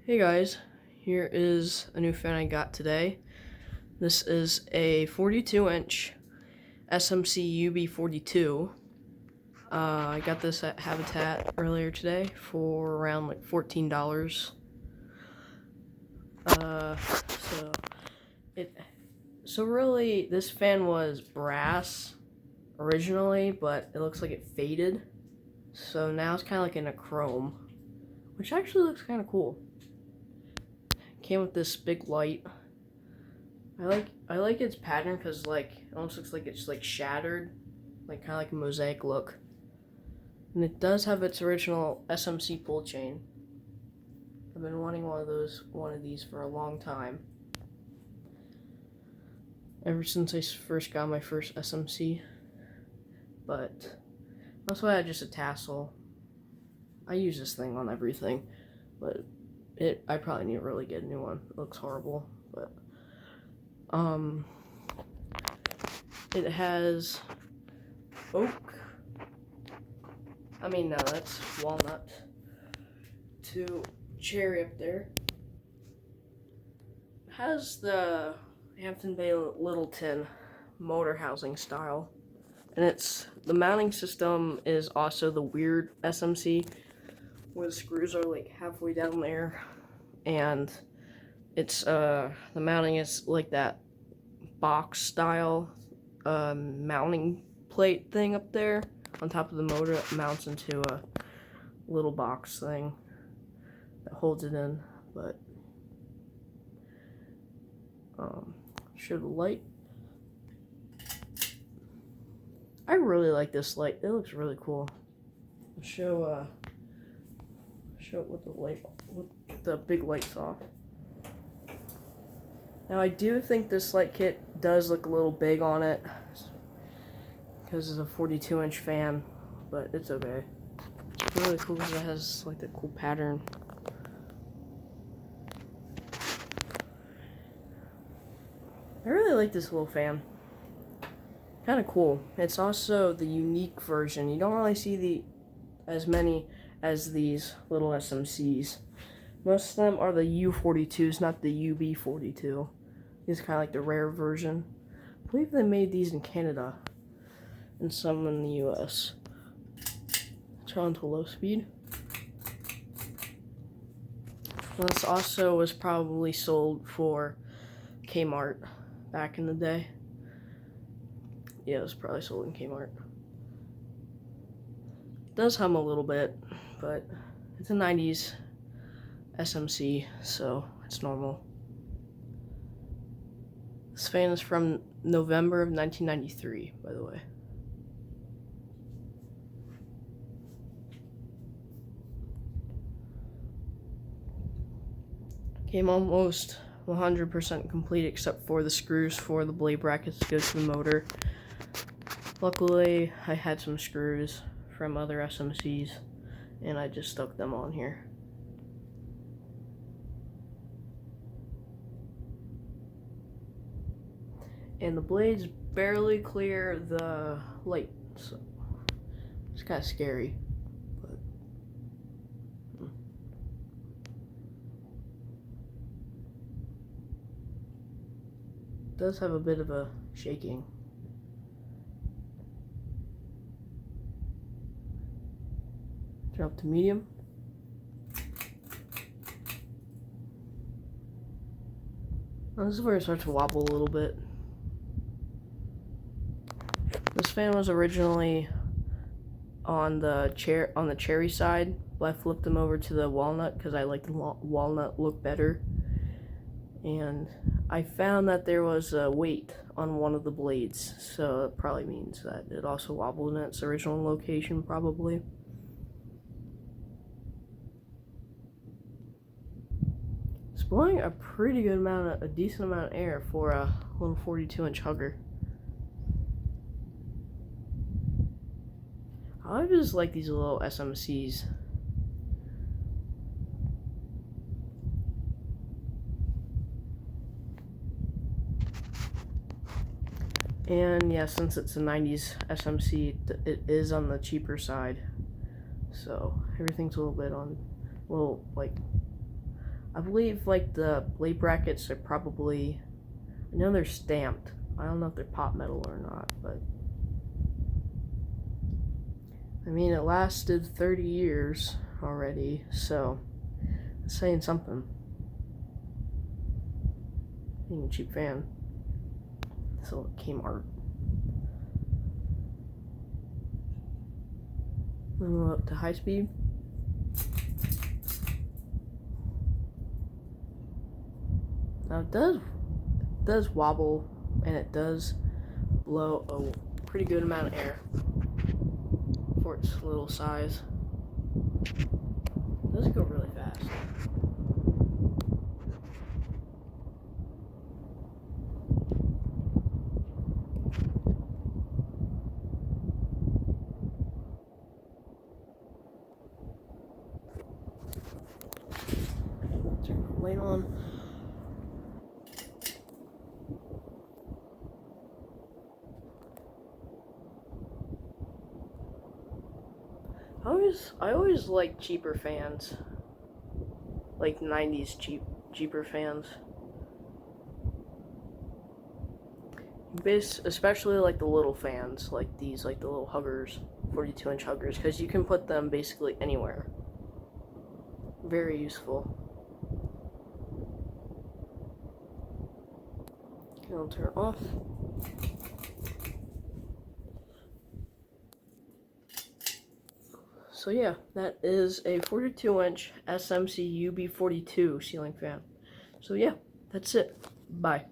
Hey guys, here is a new fan I got today. This is a 42-inch SMC UB42. I got this at Habitat earlier today for around like $14. So really, this fan was brass originally, but it looks like it faded. So now it's kind of like in a chrome, which actually looks kind of cool. Came with this big light. I like its pattern because like it almost looks like it's like shattered, like kind of like a mosaic look. And it does have its original SMC pull chain. I've been wanting one of these for a long time. Ever since I first got my first SMC. But also I had just a tassel. I use this thing on everything, but I probably need to really get a new one. It looks horrible, but it has oak. No, that's walnut to cherry up there. It has the Hampton Bay Littleton motor housing style, and the mounting system is also the weird SMC, where the screws are like halfway down there, and it's the mounting is like that box style mounting plate thing up there on top of the motor that mounts into a little box thing that holds it in. But show the light. I really like this light. It looks really cool. I'll show it with the big lights off. Now I do think this light kit does look a little big on it because it's a 42-inch fan, but it's okay. It's really cool because it has like the cool pattern. I really like this little fan. Kind of cool. It's also the unique version. You don't really see as many as these little SMCs. Most of them are the U42s, not the UB42. These are kind of like the rare version. I believe they made these in Canada and some in the US. Turn on to low speed. This also was probably sold for Kmart back in the day. Yeah, it was probably sold in Kmart. It does hum a little bit, but it's a 90s SMC, so it's normal. This fan is from November of 1993, by the way. Came almost 100% complete except for the screws for the blade brackets to go to the motor. Luckily, I had some screws from other SMCs, and I just stuck them on here. And the blades barely clear the light, so it's kind of scary. But it does have a bit of a shaking. Turn up to medium. Now this is where it starts to wobble a little bit. This fan was originally on the cherry side, but I flipped them over to the walnut because I like the walnut look better. And I found that there was a weight on one of the blades, so it probably means that it also wobbled in its original location, probably. It's blowing a pretty good amount, a decent amount of air for a little 42-inch hugger. I just like these little SMCs. And yeah, since it's a 90s SMC, it is on the cheaper side. So everything's a little like I believe like the blade brackets are probably, I know they're stamped. I don't know if they're pot metal or not, but I mean, it lasted 30 years already, so it's saying something. Being a cheap fan. So Kmart. Then we'll up to high speed. Now it does wobble, and it does blow a pretty good amount of air for its little size. It does go really fast. Turn the light on. I always like cheaper fans, like 90s cheaper fans. Especially like the little fans, like these, like the little huggers, 42-inch huggers, because you can put them basically anywhere. Very useful. Okay, I'll turn it off. So yeah, that is a 42-inch SMC UB42 ceiling fan. So yeah, that's it. Bye.